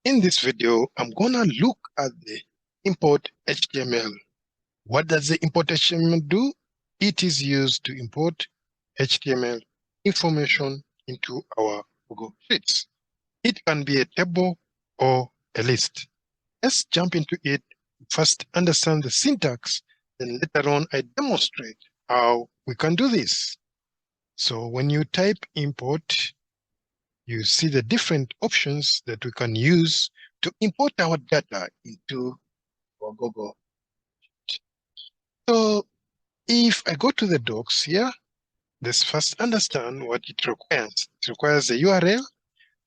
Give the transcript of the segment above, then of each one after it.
In this video, I'm gonna look at the import HTML. What does the import HTML do? It is used to import HTML information into our Google Sheets. It can be a table or a list. Let's jump into it. First, understand the syntax, then later on, I demonstrate how we can do this. So when you type import, you see the different options that we can use to import our data into our Google. So if I go to the docs here, let's first understand what it requires. It requires a URL.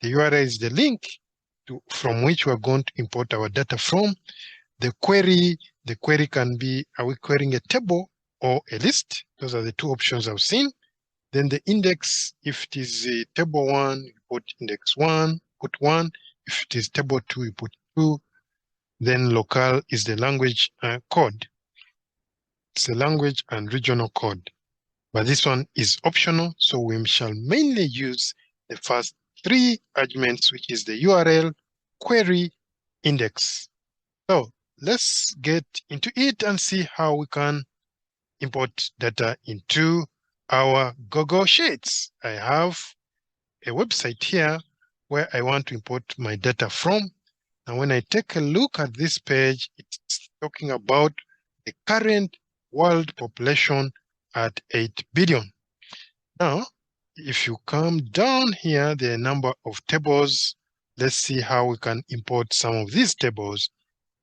The URL is the link from which we're going to import our data from. The query can be, are we querying a table or a list? Those are the two options I've seen. Then the index, if it is a table 1, you put index 1, put 1. If it is table 2, you put 2. Then local is the language code. It's a language and regional code. But this one is optional, so we shall mainly use the first three arguments, which is the URL, query, index. So let's get into it and see how we can import data into our Google Sheets. I have a website here where I want to import my data from. And when I take a look at this page, it's talking about the current world population at 8 billion. Now, if you come down here, the number of tables, let's see how we can import some of these tables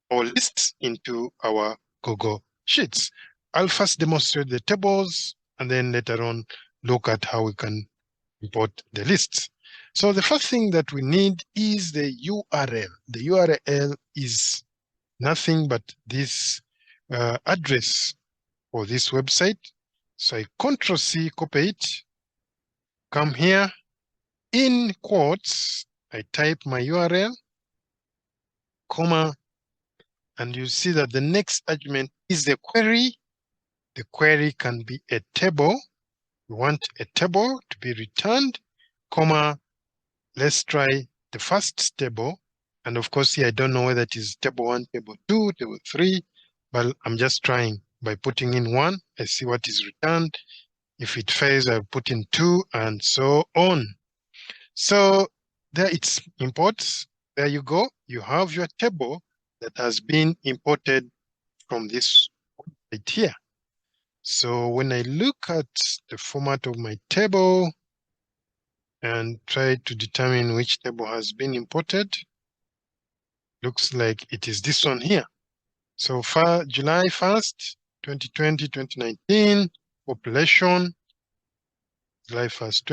or lists into our Google Sheets. I'll first demonstrate the tables and then later on look at how we can import the lists. So the first thing that we need is the URL. The URL is nothing but this address for this website. So I Ctrl+C, copy it, come here, in quotes, I type my URL, comma, and you see that the next argument is the query. The query can be a table. We want a table to be returned, comma, let's try the first table. And of course, here I don't know whether it is table 1, table 2, table 3, but I'm just trying by putting in 1. I see what is returned. If it fails, I'll put in 2 and so on. So there it's imports. There you go. You have your table that has been imported from this right here. So when I look at the format of my table and try to determine which table has been imported, looks like it is this one here. So far, July 1st, 2020, 2019, population, July 1st,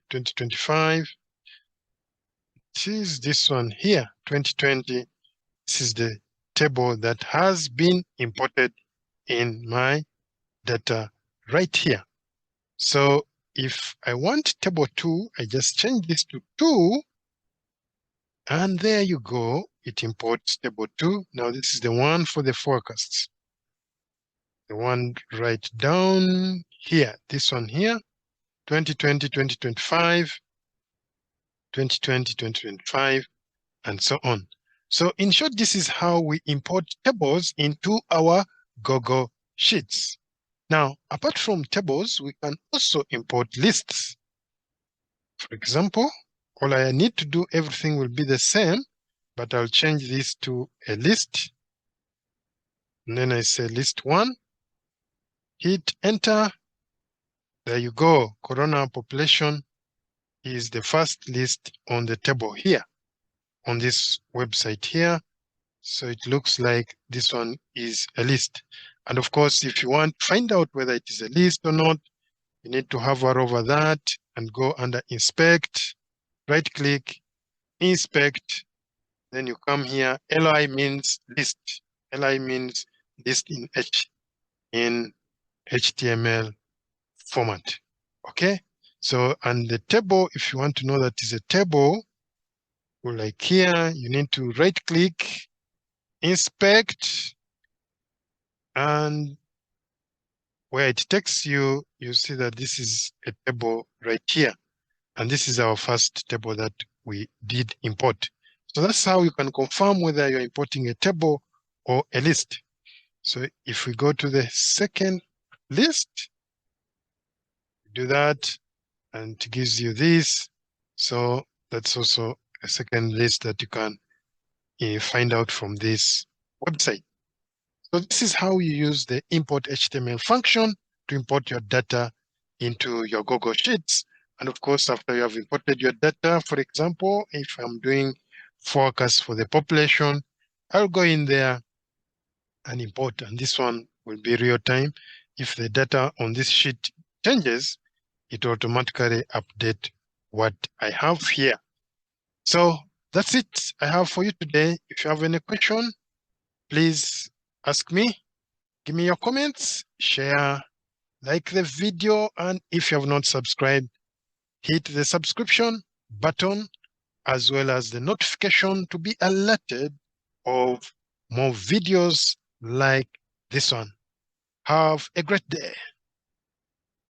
2025. It is this one here, 2020. This is the table that has been imported in my data right here. So if I want table 2, I just change this to 2. And there you go. It imports table 2. Now this is the one for the forecasts. The one right down here. This one here. 2020, 2025, 2020, 2025, and so on. So in short, this is how we import tables into our Google Sheets. Now, apart from tables, we can also import lists. For example, all I need to do, everything will be the same, but I'll change this to a list. And then I say list 1, hit enter. There you go. Corona population is the first list on the table here, on this website here. So it looks like this one is a list. And of course, if you want to find out whether it is a list or not, you need to hover over that and go under inspect, right click, inspect. Then you come here. LI means list. LI means list in HTML format. Okay. So, and the table, if you want to know that is a table, go like here, you need to right click, inspect, and where it takes you, you see that this is a table right here. And this is our first table that we did import. So that's how you can confirm whether you're importing a table or a list. So if we go to the second list, do that, and it gives you this. So that's also a second list that you can find out from this website. So this is how you use the import HTML function to import your data into your Google Sheets. And of course, after you have imported your data, for example, if I'm doing forecast for the population, I'll go in there and import, and this one will be real time. If the data on this sheet changes, it will automatically update what I have here. So that's it I have for you today. If you have any question, please ask me. Give me your comments, share, like the video, and if you have not subscribed, hit the subscription button as well as the notification to be alerted of more videos like this one. Have a great day.